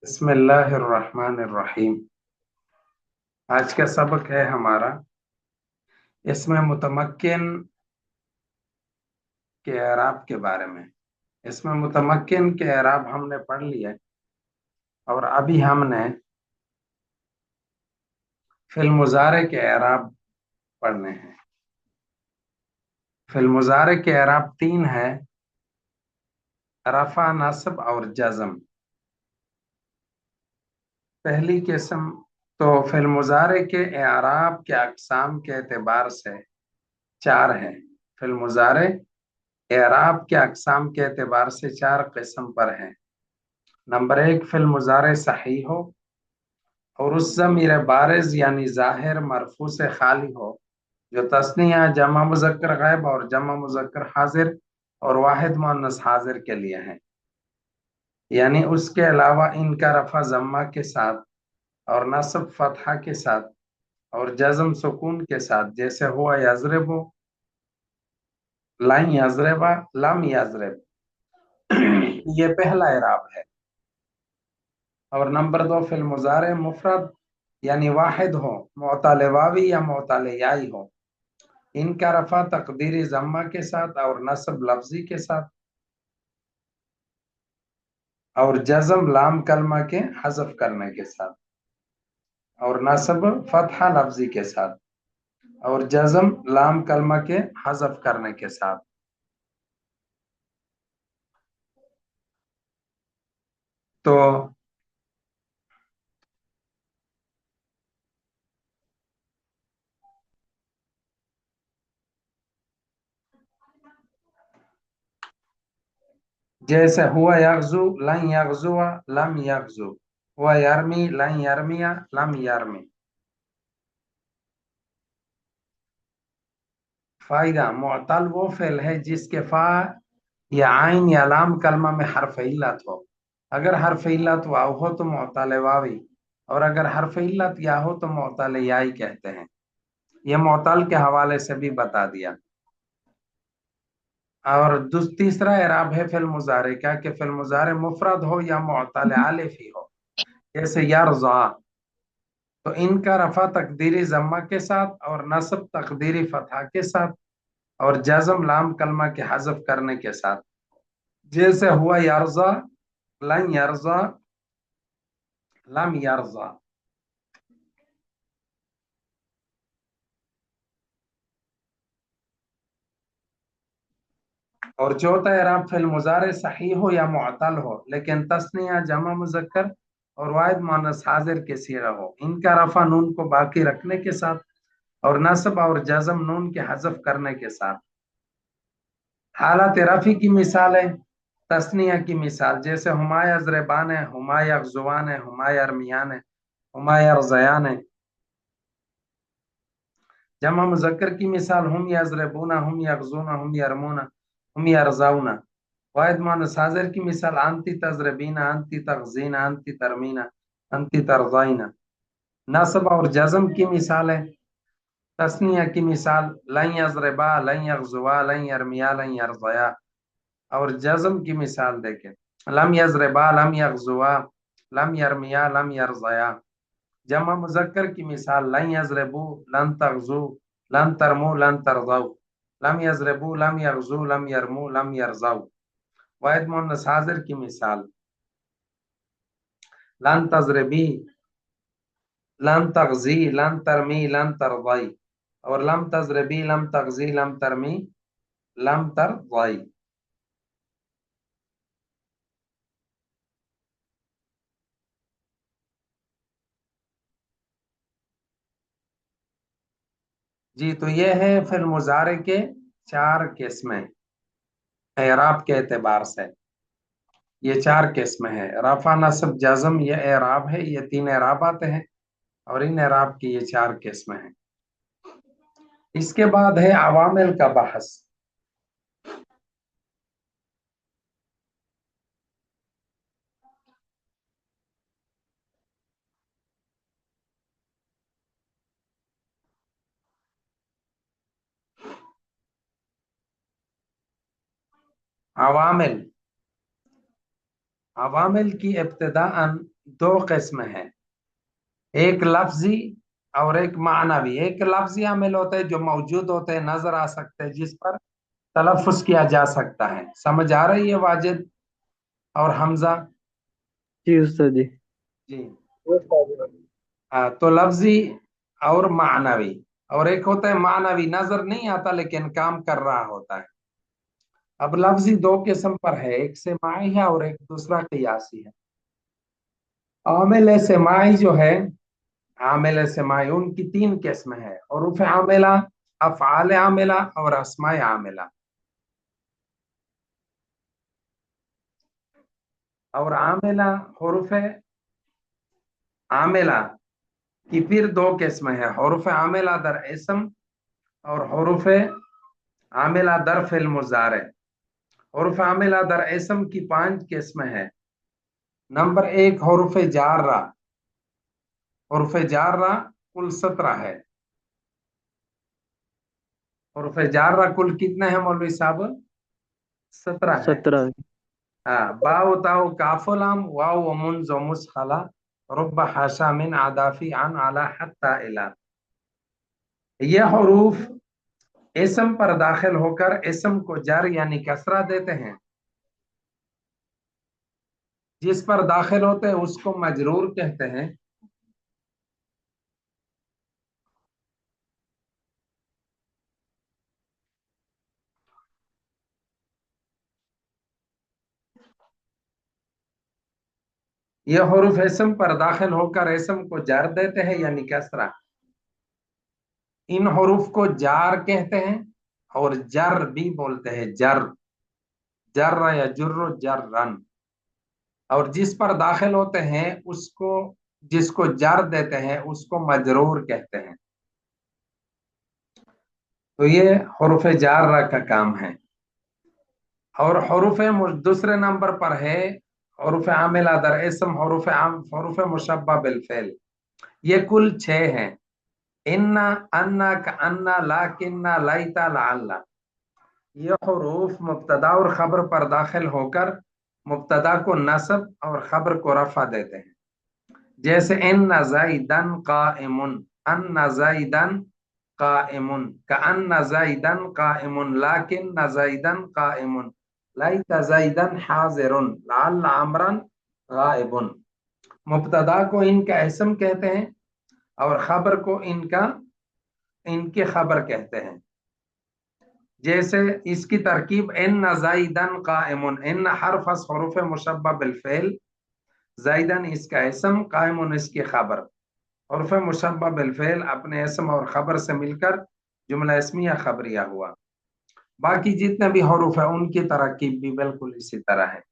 بسم اللہ الرحمن الرحیم۔ آج کا سبق ہے ہمارا اسم متمکن کے اعراب کے بارے میں۔ اسم متمکن کے اعراب ہم نے پڑھ لیے اور ابھی ہم نے فی المضارع کے اعراب پڑھنے ہیں۔ فی المضارع کے اعراب تین ہے: رفع، نصب اور جزم۔ پہلی قسم تو فی المضارع کے اعراب کے اقسام کے اعتبار سے چار ہے۔ فی المضارع اعراب کے اقسام کے اعتبار سے چار قسم پر ہیں۔ نمبر ایک، فی المضارع صحیح ہو اور اس ضمیر بارز یعنی ظاہر مرفوع سے خالی ہو جو تثنیہ، جمع مذکر غائب اور جمع مذکر حاضر اور واحد مؤنث حاضر کے لیے ہیں، یعنی اس کے علاوہ ان کا رفع ضمہ کے ساتھ اور نصب فتحہ کے ساتھ اور جزم سکون کے ساتھ، جیسے ہوا یضرب، لن یضرب، لم یضرب۔ یہ پہلا اعراب ہے۔ اور نمبر دو، فی المضارع مفرد یعنی واحد ہو، معتل واوی یا معتل یائی ہو، ان کا رفع تقدیری ضمہ کے ساتھ اور نصب لفظی کے ساتھ اور جزم لام کلمہ کے حذف کرنے کے ساتھ اور نصب فتحہ لفظی کے ساتھ اور جزم لام کلمہ کے حذف کرنے کے ساتھ۔ تو جیسے ہوا یغزو، لن یغزو، لم یغزو، ہوا یرمی، لن یرمی، لم یرمی۔ فائدہ: معتل وہ فعل ہے جس کے فا یا عین یا لام کلمہ میں حرف علت ہو۔ اگر حرف علت واو ہو تو معتل واوی، اور اگر حرف علت یا ہو تو معتل یائی کہتے ہیں۔ یہ معتل کے حوالے سے بھی بتا دیا۔ اور تیسرا اعراب ہے فی المضارع کا کہ فی المضارع مفرد ہو یا معتل الف ہی ہو، جیسے یرضا، تو ان کا رفع تقدیری ضمہ کے ساتھ اور نصب تقدیری فتحہ کے ساتھ اور جزم لام کلمہ کے حذف کرنے کے ساتھ، جیسے ہوا یرضا، لن یرضا، لم یرضا۔ اور چوتھا اعراب فی المضارع صحیح ہو یا معتل ہو لیکن تثنیہ، جمع مذکر اور واحد مؤنث حاضر کے صیغہ ہو، ان کا رفع نون کو باقی رکھنے کے ساتھ اور نصب اور جزم نون کے حذف کرنے کے ساتھ۔ حالت رفع کی مثال ہے تثنیہ کی مثال، جیسے ہما یضربان ہے، ہما یغزوان ہے، ہما یرمیان ہے، ہما یرزیان ہے۔ جمع مذکر کی مثال ہم یضربون، ہم یغزون، ہم یرمون، ہم یرزون۔ واحد مؤنث حاضر کی مثال انتی تضربین، انتی تغزین، انتی ترمین، انتی ترضین۔ نصب اور جزم کی مثال ہے تثنیہ کی مثال لن یضربا، لن یغزوا، لن یرمیا، لن یرضیا۔ اور جزم کی مثال دیکھیں لم یضربا، لم یغزوا، لم یرمیا، لم یرضیا۔ جمع مذکر کی مثال لن یضربو، لن تغزو، لن ترمو، لن ترضو۔ لم یضربو، لم یغزو، لم یرمو، لم یرضو۔ واحد مؤنث حاضر کی مثال لن تضربی، لن تغزی، لن ترمی، لن ترضی۔ اور لم تضربی، لم تغزی، لم ترمی، لم ترضی۔ جی، تو یہ ہے فی المضارع کے چار قسمیں اعراب کے اعتبار سے۔ یہ چار قسمیں ہیں: رفع، نصب، جزم، یہ اعراب ہے، یہ تین اعرابات ہیں اور ان اعراب کی یہ چار قسمیں ہیں۔ اس کے بعد ہے عوامل کا بحث۔ عوامل अवामिल की इब्तिदाअन दो किस्म है, एक लफ्जी और एक मानवी। एक लफ्जी आमिल होते हैं जो मौजूद होते हैं, नजर आ सकते हैं, जिस पर तलफ़ुज़ किया जा सकता है। समझ आ रही है वाजिद और हमजा? जी उस्ताद जी। जी। तो लफ्जी और मानवी, और एक होता है मानवी, नजर नहीं आता लेकिन काम कर रहा होता है। अब लफ्जी दो किस्म पर है, एक सेमाई है और एक दूसरा कियासी है। आमिल सेमाई जो है, आमिल सेमाई, उनकी तीन किस्म है, हुरूफ आमिला, अफ़आल आमिला और अस्माए आमिला। और आमिला, हुरूफ आमिला की फिर दो किस्म है, हुरूफ आमिला दर इसम और हुरूफ आमिला दर फिल मुजारे। हुरूफ आमिला दर इसम की पांच किस्म है। नंबर एक हुरूफ जारा। हुरूफ जारा कुल 17 है। हुरूफ जारा कुल कितने हैं मौलवी साहब? 17 है। 17। हाँ, बाव ताऊ काफुलाम वाव वमुन जोमुस खला रुब्बा हाशा मिन आदाफी अन आला हत्ता इला। ये हरूफ इसम पर दाखिल होकर इसम को जर यानी कसरा देते हैं, जिस पर दाखिल होते हैं उसको मजरूर कहते हैं। ये हरूफ इसम पर दाखिल होकर इसम को जर देते हैं यानी कसरा। इन हरूफ को जार कहते हैं और जर भी बोलते हैं, जर, जर या जुर्र जर्रन। और जिस पर दाखिल होते हैं उसको, जिसको जर देते हैं उसको मजरूर कहते हैं। तो ये हरूफ जार का काम है। और हरूफ दूसरे नंबर पर है हरूफ आमिला दर इसम, हरूफ मुशब्बा बिल फेल। ये कुल 6 हैं। इन्ना, अन्ना, का अन्ना, लाकिन्ना, लाइता, लाअल्ला। ये हरूफ मुब्तदा और खबर पर दाखिल होकर मुब्तदा को नस्ब और खबर को रफा देते हैं। जैसे इन्ना ज़ाइदन काइमुन, अन्ना ज़ाइदन काइमुन, का अन्ना ज़ाइदन काइमुन, लाकिन्ना ज़ाइदन काइमुन, लाइता ज़ाइदन हाज़िरुन, लअल्ला अमरन गाइबुन। मुब्तदा को इनका इसम कहते हैं और खबर को इनका, इनके खबर कहते हैं। जैसे इसकी तरकीब इन जाइदन काइमुन, इन हर्फ हरूफ मुशब्बा बिल फेल, जाइदन इसका इसम, काइमुन इसकी खबर। हरूफ मुशब्बा बिल फेल अपने इसम और खबर से मिलकर जुमला इस्मिया खबरिया हुआ। बाकी जितने भी हरूफ है उनकी तरकीब भी बिल्कुल इसी तरह है।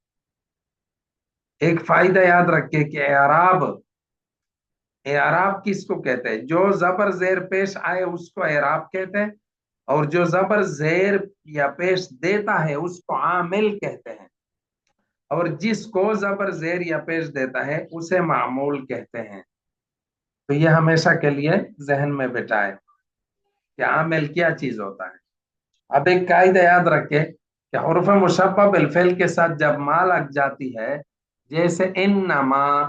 एक फायदा याद रखे कि एराब, एराब किसको कहते हैं? जो जबर जेर पेश आए उसको एराब कहते हैं, और जो जबर जेर या पेश देता है उसको आमिल कहते हैं, और जिसको जबर जेर या पेश देता है उसे मामूल कहते हैं। तो ये हमेशा के लिए जहन में बिठाए कि आमिल क्या चीज होता है। अब एक कायदा याद रखे कि हुरूफ मुशब्बा बिलफेल के साथ जब मा लग जाती है, जैसे इन नमा,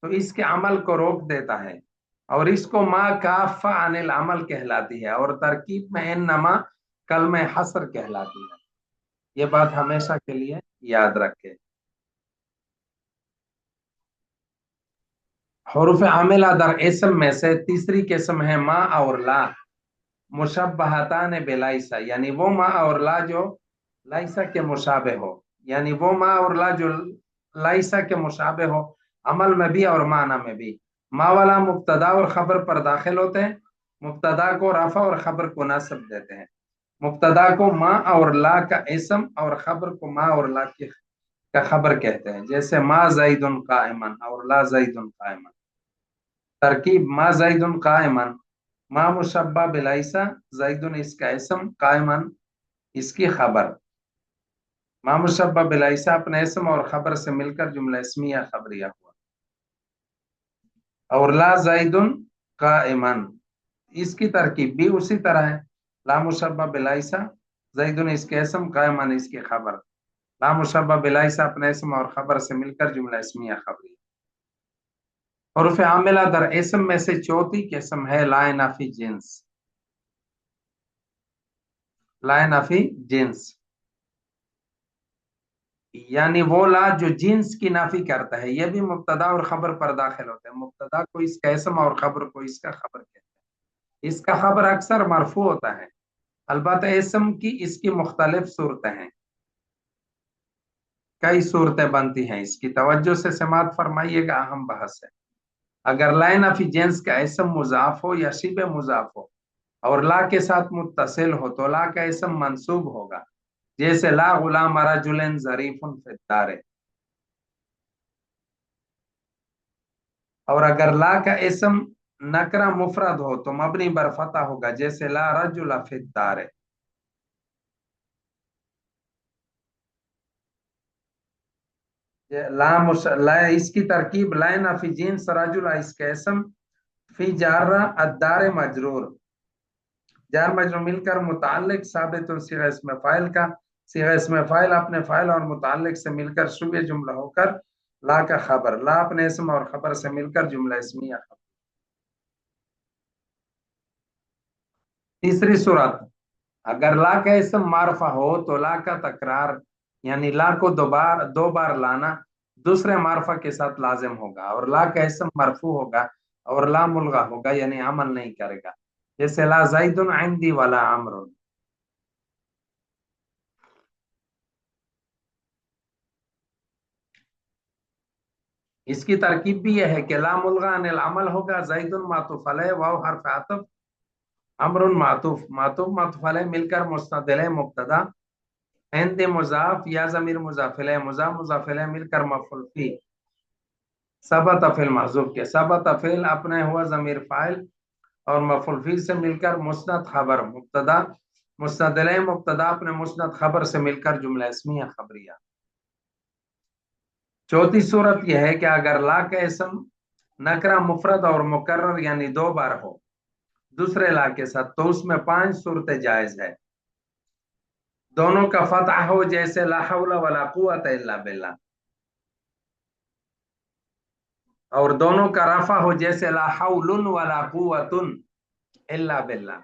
तो इसके अमल को रोक देता है, और इसको मा काफा अनिल अमल कहलाती है, और तरकीब में इन नमा कल में हसर कहलाती है। ये बात हमेशा के लिए याद रखे। हुरूफ आमिला दर इसम में से तीसरी किस्म है मा और ला मुशब्बहतान बिलाइसा, यानी वो मा और ला जो लाइसा के मुशाबे हो, यानी वो मा और ला जो लाइसा के मुशाबे हो, अमल में भी और माना में भी। मा वाला मुब्तदा और खबर पर दाखिल होते हैं, मुब्तदा को रफा और खबर को नस्ब देते हैं। मुब्तदा को मा और ला का इसम और खबर को मा और ला की का खबर कहते हैं। जैसे मा ज़ैदुन काइमन और ला ज़ैदुन काइमन। तरकीब मा ज़ैदुन काइमन, मा मुशब्बा बिलाइसा, ज़ैदुन इसका इसम, काइमन इसकी खबर। मा मुशब्बा बिलाइसा अपने इसम और खबर से मिलकर जुमला इस्मिया खबरिया हुआ। और ला ज़ैदुन काइमन, इसकी तरकीब भी उसी तरह है। ला मुशब्बा बिलाइसा, ज़ैदुन इसके इसम, काइमन इसकी खबर। ला मुशब्बह बिला से अपने इसम और खबर से मिलकर जुमला इस्मिया खबरी। हुरूफ आमिला दर इसम में से चौथी किस्म है लाए नाफी जिन्स। लाए नाफी जिन्स यानी वो ला जो जिन्स की नाफी करता है। यह भी मुब्तदा और खबर पर दाखिल होता है। मुब्तदा को इसका इसम और खबर को इसका खबर कहते हैं। इसका खबर अक्सर मरफू होता है, अलबत्ता इसम की इसकी मुख्तलिफ सूरतें हैं। कई सूरतें बनती हैं इसकी, तवज्जो से समात फरमाइएगा, अहम बहस है। अगर ला नफी जिन्स का इसम मुजाफ हो या शिबे मुजाफ हो और ला के साथ मुत्तसिल हो तो ला का इसम मंसूब होगा, जैसे ला गुलाम रजुलन ज़रीफुन फिद्दार। और अगर ला का इसम नकरा मुफरद हो तो मबनी बर फतह होगा, जैसे ला रजुला फिद्दार। ला इसकी तरकीब ला नफी जिन्स रजुला इसका इसम फी जारा अद्दार मजरूर, जार मजरूर मिलकर मुताल्लिक साबित और सिगा इसमें फाइल का, सिगा इसमें फाइल अपने फाइल और मुताल्लिक से मिलकर शुबे जुमला होकर ला का खबर, ला अपने इसम और खबर से मिलकर जुमला इसमिया खबर। तीसरी सूरत, अगर ला का इसम मारफा हो तो ला का तकरार यानी ला को दो बार लाना दूसरे मारफा के साथ लाजिम होगा, और ला का इसम मरफू होगा और ला मुलगा होगा यानी अमल नहीं करेगा, जैसे ला ज़ैदुन इंदी वाला अमरुन। इसकी तरकीब भी यह है कि ला मुलगा अनिल अमल होगा, ज़ैदुन मातूफ अलैह, वाव हर्फ आतफ, अमरुन मातूफ, मातूफ मातूफ अलैह मिलकर मुस्नद इलैह मुब्तदा, इंद मुजाफ या ज़मीर मुजाफ इलैह, मुजाफ मुजाफ इलैह मिलकर मफ़ऊल फी, सबत फिल महज़ूफ के, सबत फिल अपने हुआ ज़मीर फाइल और मफ़ऊल फी से मिलकर मुस्नद खबर मुब्तदा, मुस्नद इलैह मुब्तदा अपने मुस्नद खबर से मिलकर जुमला इस्मिया खबरिया। चौथी सूरत यह है कि अगर ला का इसम नकरा मुफरद और मुकर्रर यानी दो बार हो दूसरे ला के साथ, तो उसमें 5 सूरतें जायज है। दोनों का फतह हो, जैसे ला हौला वला कुव्वता इल्ला बिल्लाह, और दोनों का रफा हो, जैसे ला हौलुन वला कुव्वतुन इल्ला बिल्लाह।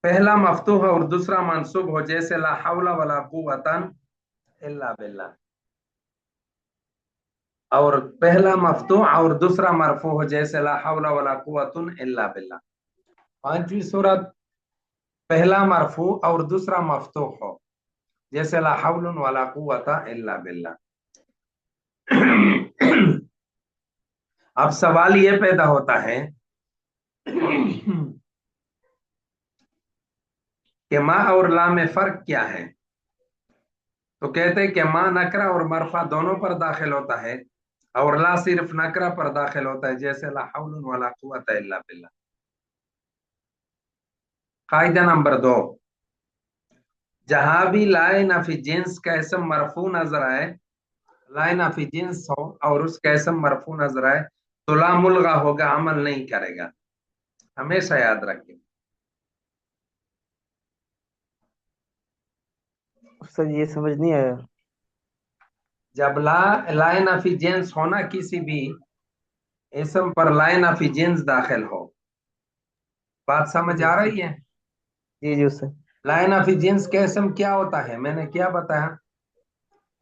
पहला मफ्तूह और दूसरा मंसूब हो, जैसे ला हौला वला कुव्वतन इल्ला बिल्लाह, और पहला मफ्तूह और दूसरा मरफू हो, जैसे ला हौला वला कुव्वतुन इल्ला बिल्लाह। पांचवी सूरत, पहला मरफू और दूसरा मफ्तूह हो, जैसे ला हौलुन वला कुव्वता इल्ला बिल्लाह। अब सवाल ये पैदा होता है कि माँ और ला में फर्क क्या है। तो कहते हैं कि माँ नकरा और मरफा दोनों पर दाखिल होता है और ला सिर्फ नकरा पर दाखिल होता है, जैसे ला हौलुन वला कुव्वता इल्ला बिल्लाह। कायदा नंबर 2, जहां भी लाए नफी जिन्स का इसम मरफू नजर आए, लाए नफी जिन्स हो और उसका इसम मरफू नजर आए तो ला मुलगा होगा, अमल नहीं करेगा, हमेशा याद रखें। सर ये समझ नहीं आया। जब लाए नफी जिन्स होना, किसी भी इसम पर लाए नफी जिन्स दाखिल हो, बात समझ जी आ उस्ताद। रही है। जी जी उस्ताद। लाए नफी जिन्स का इसम क्या होता है, मैंने क्या बताया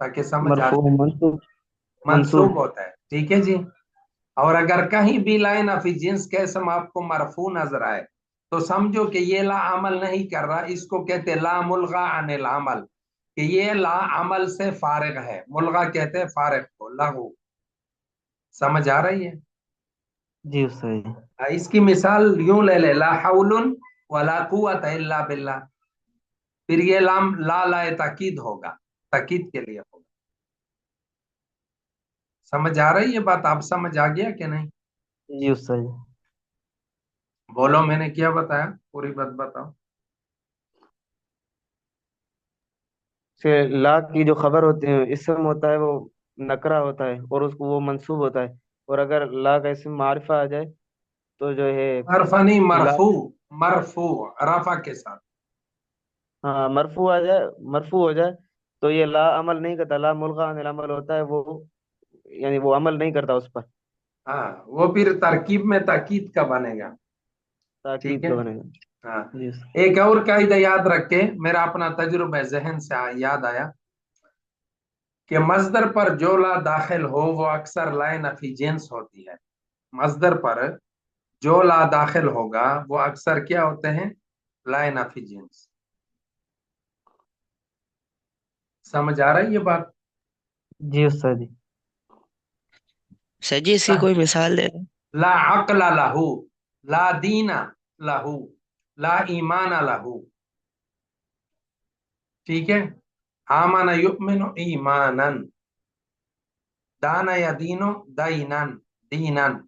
ताकि समझ आ मरफू जाए। मंसूब। मंसूब मंसूब। होता है, ठीक है जी। और अगर कहीं भी ला नफी जिन्स का इसम आपको मरफू नजर आए तो समझो कि ये ला अमल नहीं कर रहा, इसको कहते हैं ला मुलगा अनिल अमल, कि ये ला अमल से फारिग है। मुलगा कहते हैं फारिग को, लहू। समझ आ रही है। जी उस्ताद। इसकी मिसाल यूं ले ले, ला हौलुन वला कुव्वता इल्ला बिल्लाह, फिर ये लाम ला लाए ताकीद होगा, ताकीद के लिए होगा। समझ आ रही है बात, आप समझ आ गया कि नहीं। जी उस्ताद। बोलो, मैंने क्या बताया, पूरी बात बताओ। से ला की जो खबर होती है इसम होता है वो नकरा होता है और उसको वो मंसूब होता है। और अगर ला का इसम मारिफा आ जाए तो जो है मरफा नहीं, ला। मरफू, मरफू रफा के साथ। हाँ मरफू आ जाए, मरफू हो जाए तो ये ला अमल नहीं करता, ला मुल्गा अनिल अमल होता है वो, यानी वो अमल नहीं करता उस पर। हाँ, वो फिर तरकीब में ताकीद का बनेगा। ठीक ताकीद है। का बनेगा। हाँ, जी। एक और कायदा याद रखे, मेरा अपना तजुर्बा जहन से याद आया कि मजदर पर जो ला दाखिल हो वो अक्सर लाए नफी जिन्स होती है। मजदर पर जो ला दाखिल होगा वो अक्सर क्या होते हैं? लाए नफी जिन्स। समझ आ रही है ये बात? जी उस्ताद जी। सर जी इसकी कोई मिसाल दे दें। ला अक्ल लहू, ला दीना लहू, ला ईमान लहू। ठीक है। आमन युमिनु ईमानन, दाना या दीनो दीनन, दीनन।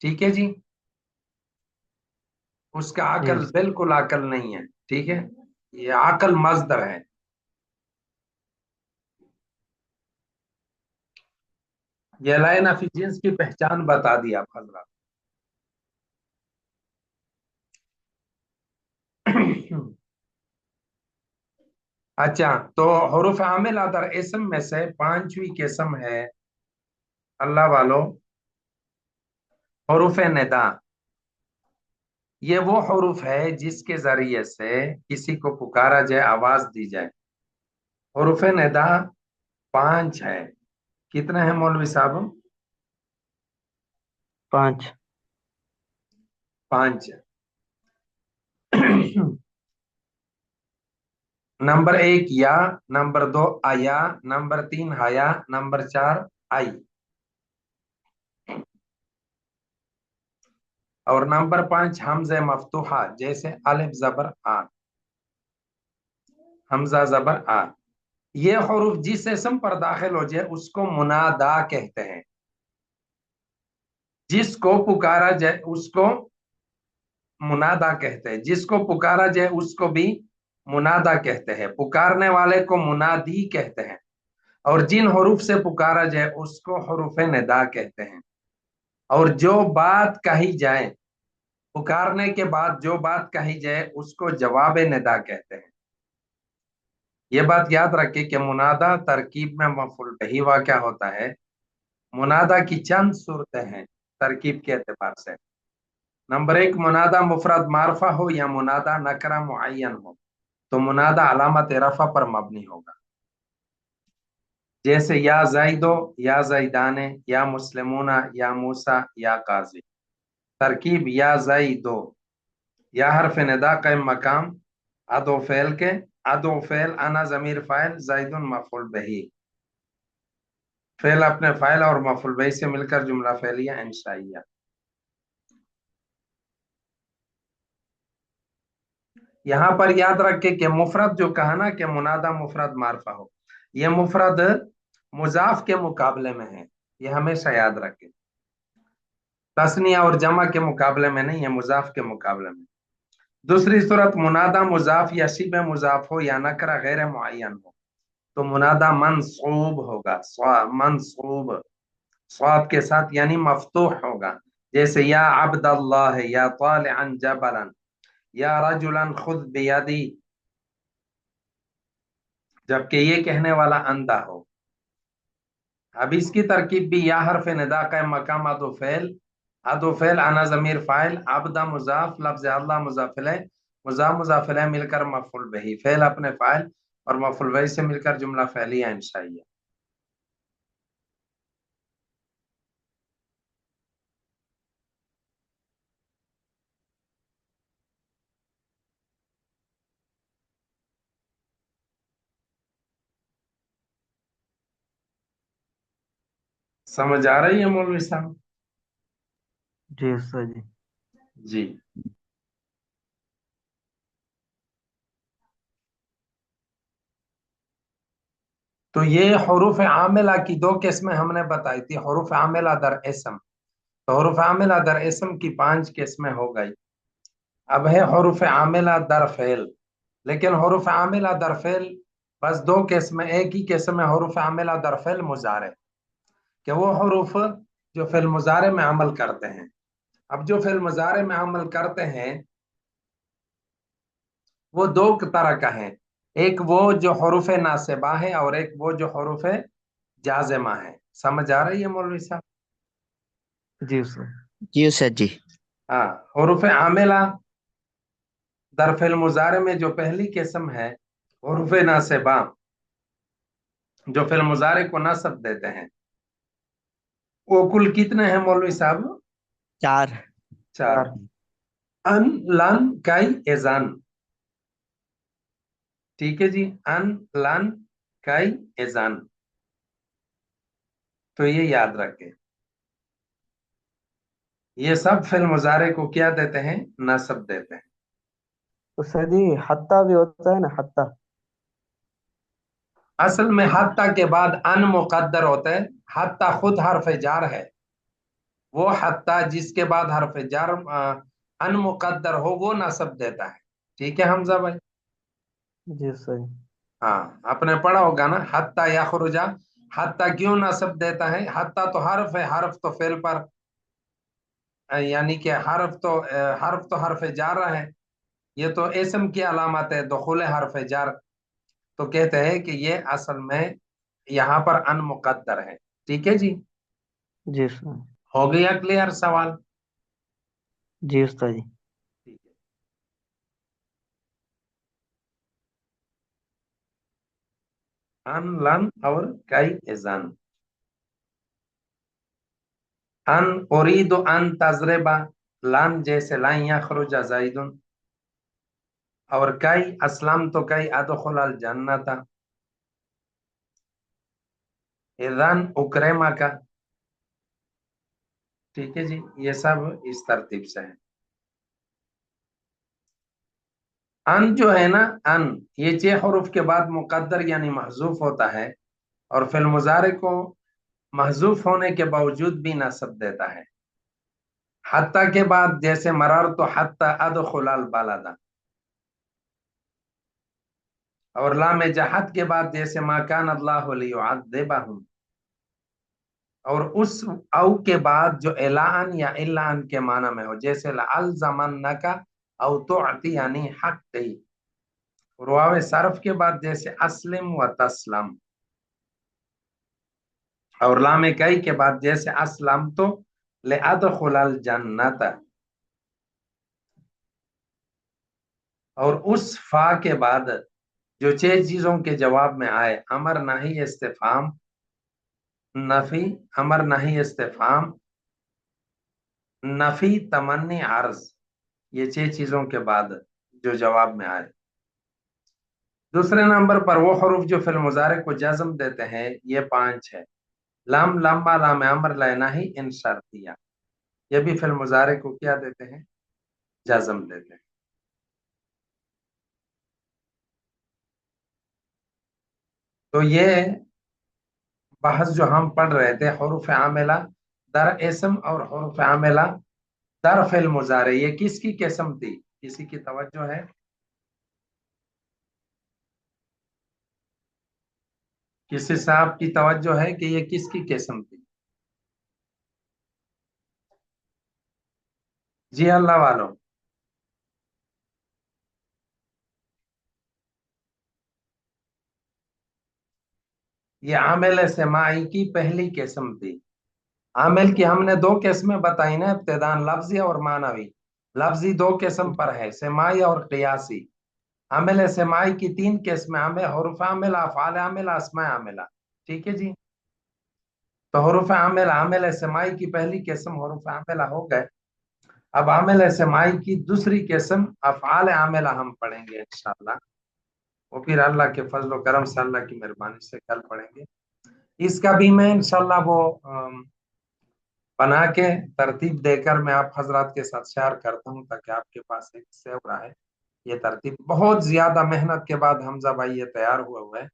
ठीक है जी। उसका जी अकल उस्ताद। बिल्कुल अकल नहीं है। ठीक है। ये अकल मजदर है। ये लाइन ऑफ जिन्स की पहचान बता दी आप हजरा। अच्छा, तो हुरूफ आमिल अदर इसम में से पांचवी किस्म है अल्लाह वालों, हुरूफ निदा। ये वो हुरूफ है जिसके जरिए से किसी को पुकारा जाए, आवाज दी जाए। हुरूफ निदा पांच है। कितने हैं मौलवी साहब? 5। पांच। नंबर एक या, नंबर दो आया, नंबर तीन हया, नंबर चार आई, और नंबर पांच हमजे मफ्तूहा, जैसे अलिफ जबर आ, हमजा जबर आ। ये हरूफ जिस इसम पर दाखिल हो जाए उसको मुनादा कहते हैं। जिसको पुकारा जाए उसको मुनादा कहते हैं, जिसको पुकारा जाए उसको भी मुनादा कहते हैं। पुकारने वाले को मुनादी कहते हैं। और जिन हरूफ से पुकारा जाए उसको हरूफ निदा कहते हैं। और जो बात कही जाए, पुकारने के बाद जो बात कही जाए उसको जवाब निदा कहते हैं। ये बात याद रखे कि मुनादा तरकीब में मफूल बिही वाक़या होता है। मुनादा की चंद सूरतें हैं तरकीब के एतबार से। नंबर एक, मुनादा मुफरद मारफा हो या मुनादा नकरा मुअय्यन हो, तो मुनादा अलामत रफा पर मबनी होगा। जैसे या जाइदो, या जाइदाने, या मुस्लिमूना, या मूसा, या काजी। तरकीब या जाइदो, या हरफ निदा कायम मकाम, अदो फेल के, अदो फेल अना जमीर फाइल जाइदुन मफूल बिही। फेल अपने फाइल और मफूल बिही से मिलकर जुमला फेलिया इंशाइया। यहाँ पर याद रखे कि मुफरद जो कहा ना कि मुनादा मुफरद मारफा हो, यह मुफरद मुजाफ के मुकाबले में है। यह हमेशा याद रखे। तस्निया और जमा के मुकाबले में नहीं, है मुजाफ के मुकाबले में। दूसरी सूरत, मुनादा मुजाफ या शिबे मुजाफ हो या नकरा गैर मुअय्यन हो, तो मुनादा मंसूब होगा। मंसूब स्वाब के साथ, यानी मफ्तूह होगा। जैसे या अब्दल्लाह, या तालिअन जबलन, या रजुलन खुद बियदी, जबकि ये कहने वाला अंधा हो। अब इसकी तरकीब भी या हरफ निदा का मकाम अदो फेल, अदो फेल अना जमीर फाइल, अब्दा मुजाफ, लफ्ज अल्लाह मुजाफिल, मुजाफ मुजाफिल मिलकर मफुल बही, फेल अपने फाइल और मफुल बही से मिलकर जुमला फैलिया इंशाइया। समझ आ रही है मौलवी साहब? जी उस्ताद जी। जी। तो ये हरूफ आमिला की दो किस्में हमने बताई थी, हरूफ आमिला दर इसम। तो हरूफ आमिला दर इसम की पांच किस्में हो गई। अब है हरूफ आमिला दर फेल। लेकिन हरूफ आमिला दर फेल बस दो किस्में, एक ही किस्म है हरूफ आमिला दर फेल मुजारे, कि वो हरूफ जो फेल मुजारे में अमल करते हैं। अब जो फेल मुजारे में अमल करते हैं वो दो तरह का है, एक वो जो हरूफ नासिबा है और एक वो जो हरूफ जाजिमा है। समझ आ रही है मौलवी साहब? जी सर। जी ustad जी। हाँ, हरूफ आमिला दर फिल मुजारे में जो पहली किस्म है, हरूफ नासिबा जो फिल मुजारे को नस्ब देते हैं, वो कुल कितने हैं मौलवी साहब? 4। चार। चार। अन, लन, काई, एजान। ठीक है जी, अन, लन, काई, एजान। तो ये याद रखें, ये सब फिल मुजारे को क्या देते हैं? नस्ब देते हैं। तो सर जी हत्ता भी होता है ना, हत्ता। असल में हत्ता के बाद अन मुकद्दर होता है। हत्ता खुद हर्फ जार है। वो हत्ता जिसके बाद हर्फ जार अन मुकद्दर हो, वो नस्ब देता है। ठीक है हमजा भाई? जी सर। हाँ, आपने पढ़ा होगा ना, हत्ता यखरुजा। हत्ता क्यों नस्ब देता है? हत्ता तो हर्फ है, हर्फ तो फेल पर यानी कि हर्फ तो हर्फ जार है। ये तो इसम की अलामत है, दुखूल हर्फ जार। तो कहते हैं कि ये असल में यहाँ पर अन मुकद्दर है। ठीक है जी, जी सर। हो गया क्लियर सवाल? जी उस्ताद जी। ठीक है। अन, लन और कई एजान। अन उरीदु अन तजरबा, लन जैसे लन यखरुजा जाइदुन। और कई असलम तो कई अदखुल अल जन्नता। इज़न उकरेमा का। ठीक है जी, ये सब इस तरतीब से है। अन जो है ना, अन, ये 6 हरूफ के बाद मुकद्दर यानी महजूफ होता है, और फिल मुजारे को महजूफ होने के बावजूद भी नस्ब देता है। हत्ता के बाद जैसे मरर तो हत्ता अदखुलल बलदा, और लाम जहद के बाद जैसे मा कान अल्लाहु लियुअद्दिबहुम, और उस औ के बाद जो एलान या इल्लान के माना में हो, जैसे लअल्ज़मन्नका औ तुअती यानी हक़्क़ी। और वाव सरफ के बाद जैसे अस्लिम व तस्लम, और लाम कई के बाद जैसे अस्लम तो ले अदखुलल जन्नत। और उस फा के बाद जो 6 चीजों के जवाब में आए, अमर नहीं इस्तिफाम, नफी, अमर नहीं इस्तिफाम, नफी, तमन्नी, अर्ज, ये 6 चीजों के बाद जो जवाब में आए। दूसरे नंबर पर वो हरूफ जो फिल मुजारे को जज्म देते हैं, ये 5 है। लम, लम्मा, लाम अमर, लैनाही, इन शर्तिया। ये भी फिल मुजारे को क्या देते हैं? जज्म देते हैं। तो ये बहस जो हम पढ़ रहे थे, हरूफ आमिला दर इसम और हरूफ आमिला दर फिल मुजारे, ये किसकी किस्म थी? किसी की तवज्जो है? किसी साहब की तवज्जो है कि ये किसकी किस्म थी? जी अल्लाह वालों। ये आमिल समाई की पहली किस्म थी। आमिल की हमने 2 किस्में बताई ना, इब्तिदान लफ्जी और मानवी। लफ्जी 2 किस्म पर है, समाई और कियासी। आमिल समाई की 3 किस्में, आमिल, हुरूफ आमिल, अफ़आल आमिल, अस्मा आमिला। ठीक है जी, तो हुरूफ आमिल, आमिल समाई की पहली किस्म हुरूफ आमिला हो गए। अब आमिल समाई की दूसरी किस्म अफ़आल आमिला हम पढ़ेंगे इंशाअल्लाह। वो फिर अल्लाह के फजल व करम से, अल्लाह की मेहरबानी से कल पढ़ेंगे। इसका भी मैं इंशाअल्लाह वो बना के तरतीब देकर मैं आप हजरात के साथ शेयर करता हूँ, ताकि आपके पास एक सेव रहे। ये तरतीब बहुत ज्यादा मेहनत के बाद हमजा भाई ये तैयार हुआ है।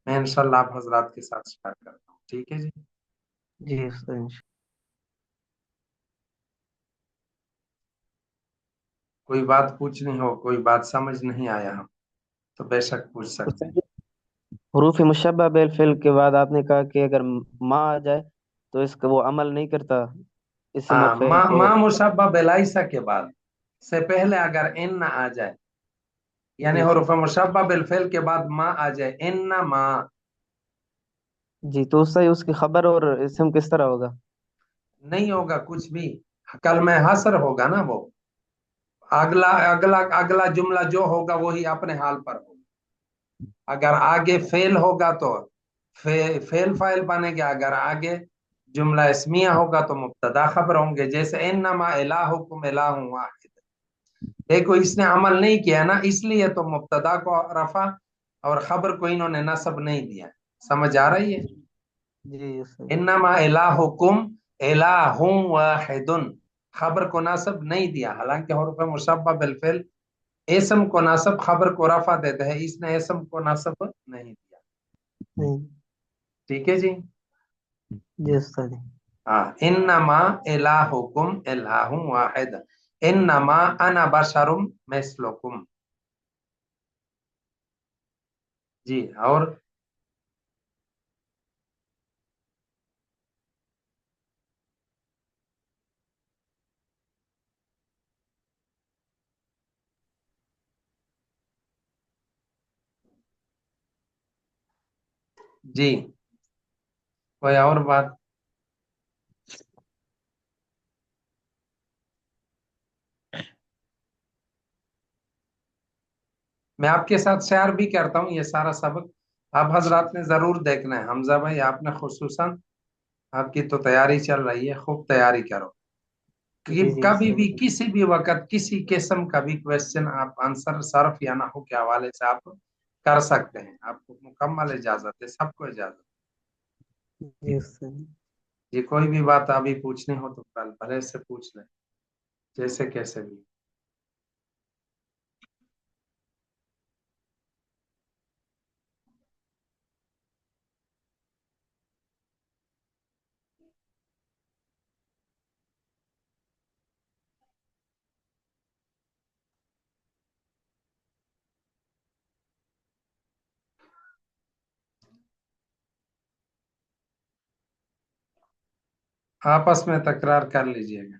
मैं इंशाल्लाह आप हजरात के साथ शेयर करता हूँ। ठीक है जी। जी उस्ताद। कोई बात पूछनी हो, कोई बात समझ नहीं आया हम, तो बेशक पूछ सकते उस्ताद हैं। जी, हरूफ मुशब्बह बिल फिल के बाद आपने कहा कि अगर माँ आ जाए तो इसका वो अमल नहीं करता, इसम और हाँ, फेल मा को। मा मुशब्बा बेलाइसा के बाद से पहले अगर इन ना आ जाए, यानी जी हरूफ मुशब्बा बिल फेल के बाद मा आ जाए, इन्ना मा। जी, तो उससे उसकी खबर और इसम किस तरह होगा? नहीं होगा कुछ भी, कल में हसर होगा ना वो। अगला अगला अगला जुमला जो होगा वही अपने हाल पर होगा। अगर आगे फेल होगा तो फेल फाइल बनेगा, अगर आगे जुमला इसमिया होगा तो मुब्तदा खबर होंगे। जैसे इन्नमा इलाहुकुम इलाहुन वाहिद, देखो इसने अमल नहीं किया ना, इसलिए तो मुब्तदा को रफा और खबर को इन्होंने नसब नहीं दिया। समझ आ रही है? जी उस्ताद। इन्नमा इलाहुकुम इलाहुन वाहिदुन, खबर को नसब नहीं दिया, हालांकि हुरूफ मुशब्बा बिल फेल इसम को नसब खबर को रफा देते हैं, इसने इसम को नसब नहीं दिया। नहीं। ठीक है जी। जी उस्ताद। हाँ, इन्नमा इलाहुकुम इलाहुन वाहिद, इन्नमा अना बशरुम मिस्लुकुम। जी, और जी कोई और बात? मैं आपके साथ शेयर भी करता हूँ ये सारा सबक, आप हजरात ने जरूर देखना है। हमजा भाई आपने खुसूसन, आपकी तो तैयारी चल रही है, खूब तैयारी करो। कि जी जी कभी भी उस्ताद। किसी भी वक्त किसी किस्म का भी क्वेश्चन आप आंसर सर्फ या नहू के हवाले से आप कर सकते हैं, आपको मुकम्मल इजाजत है, सबको इजाजत। जी उस्ताद। ये कोई भी बात अभी पूछनी हो तो कल भले से पूछ लें, जैसे कैसे भी। आपस में तकरार कर लीजिएगा।